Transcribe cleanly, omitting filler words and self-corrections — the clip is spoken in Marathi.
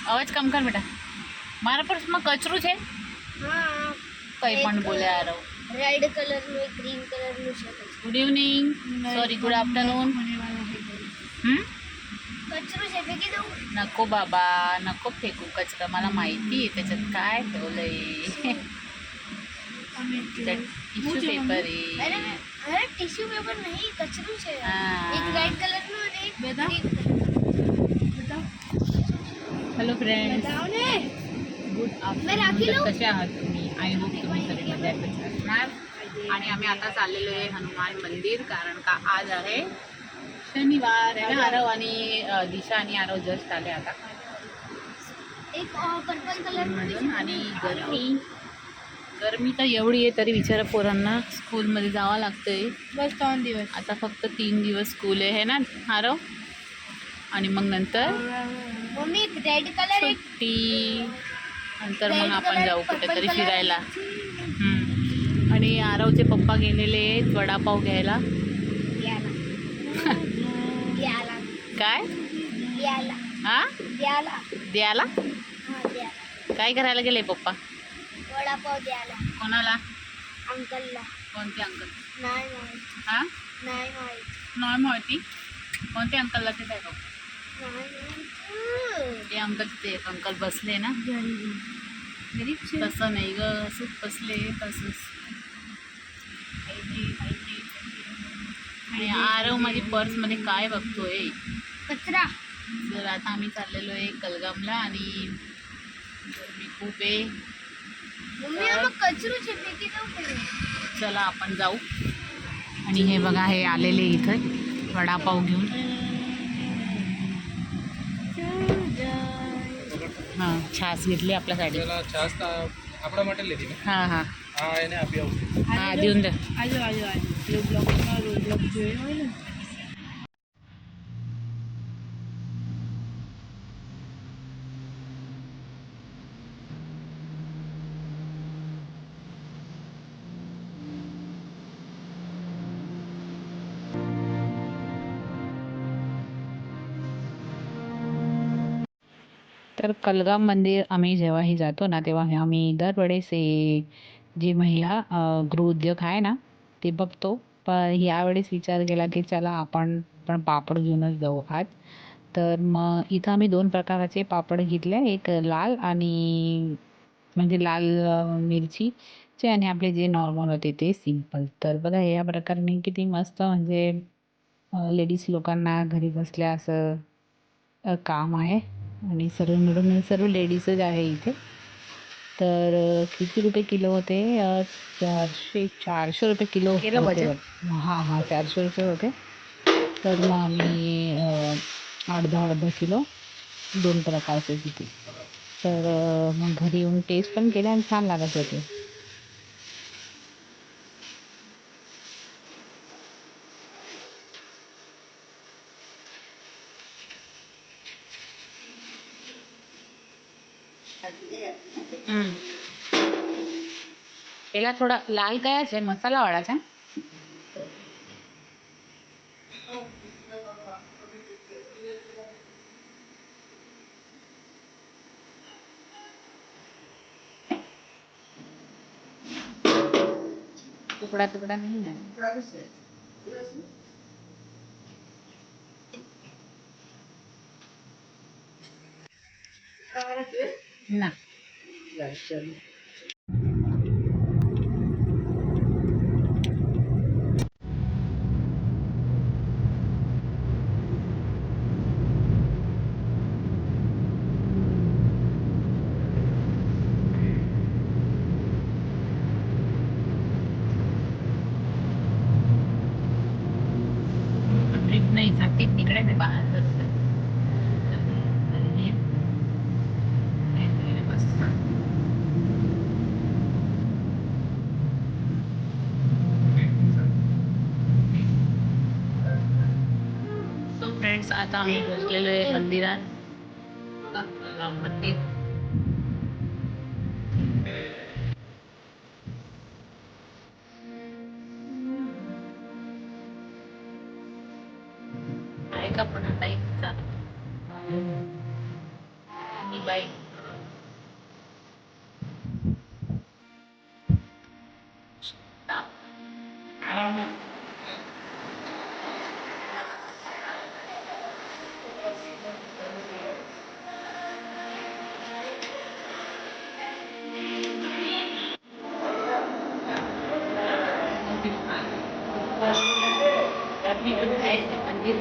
અવાજ કમ કર બેટા. મારા પર્સમાં કચરું છે. હા કંઈ પણ બોલે આ રહો. રેડ કલરનું એક ગ્રીન કલરનું છે good evening. Sorry, good afternoon. कचरू છે फेकी दऊ नको बाबा, नको फेकू कचरा. मला माहिती आहे त्याच्यात काय ठेवलंय. टिश्यू पेपर अरे आहे. अरे टिश्यू पेपर नहीं कचरू છે हाँ। एक रेड कलरનું અને એક बेटा बेटा हॅलो फ्रेंड्स, बताओ ने गुड मैं राखी आफ्टरनून. लूं? कसे आहात तुम्ही? आय होप तुम्ही सगळे मजेत असणार. आणि आम्ही आता चाललेलो आहे हनुमान मंदिर, कारण का आज आहे शनिवार आहे ना. आरव आणि दिशा आणि आरव जस्ट आले आता एक पर्पल कलरનું आणि गरमी तर एवढी आहे तरी विचारा पोरांना स्कूलमध्ये जावं लागतंय. बस 3 दिवस आता फक्त 3 दिवस स्कूल आहे ना आरव, आणि मग नंतर मम्मी एक रेड कलर एक सुट्टी. नंतर मग रेड आपण कलर, जाऊ पर्पल कुठेतरी कलर. फिरायला. आणि आरवचे पप्पा गेलेले आहेत वडापाव घ्यायला. याला याला काय याला हा याला द्यायला? हां द्याला काय करायला गेले पप्पा? वडापाव द्याला कोणाला? अंकलला कोणते अंकल? नाही माहित हा, नाही माहित नाही माहिती. कोणते अंकलला ते काय बघ. नाही माहित ते अंकल, ते एक अंकल बसले ना. गरीब छे तसं नाही ग, असंच बसले तसंच. आणि आरव माझी पर्समध्ये काय बघतोय. कचरा तर आता आम्ही चाललेलो आहे कलगामला आणि गरमी खूप आहे. मम्मी आम्हाला कचरू છે फेकी दऊ પડે चला आपण जाऊ. आणि हे बघा, हे आलेले इथं वडापाव घेऊन. हां, छास घेतली आपल्यासाठी. છાસ આપણા માટે લીધી ને हां हां હા એને આપી આવું हां, देऊन दे. आजो आजो आजो रोब्लॉक्सમાં રોબ્लॉक्स જોયો હોય ને तर कलगाम मंदिर आम्ही जेव्हाही जातो ना, तेव्हा आम्ही दरवेळेस जी महिला गृहोद्योग आहे ना ते बघतो. पण यावेळेस विचार केला की चला आपण पण पापड घेऊनच जाऊ आज. तर मग इथं आम्ही 2 प्रकाराचे पापड घेतले. एक लाल आणि म्हणजे लाल मिरचीचे, आणि आपले जे नॉर्मल होते ते सिंपल. तर बघा या प्रकाराने किती मस्त, म्हणजे लेडीज लोकांना घरी बसल्या असं काम आहे. आणि सर्व मिळून सर्व लेडीजच आहे इथे. तर किती रुपये किलो होते? 400 रुपये किलो होते. हां हां, 400 रुपये होते. तर मग आम्ही अर्धा किलो 2 प्रकारचे घेतले. तर मग घरी येऊन टेस्ट पण केले आणि छान लागत होते. પેલા થોડા લાલ કયા છે? મસાલાવાળા છે? ટુકડા ટુકડા નહીં ને? ના. ट्रिप नाही जाते तिकडे मी बाहेर जाते. बस. सो फ्रेंड्स, आता आम्ही पोहोचलेलो आहे मंदिरात. मंदिर आहे का पण आता एक बाय. मंदिर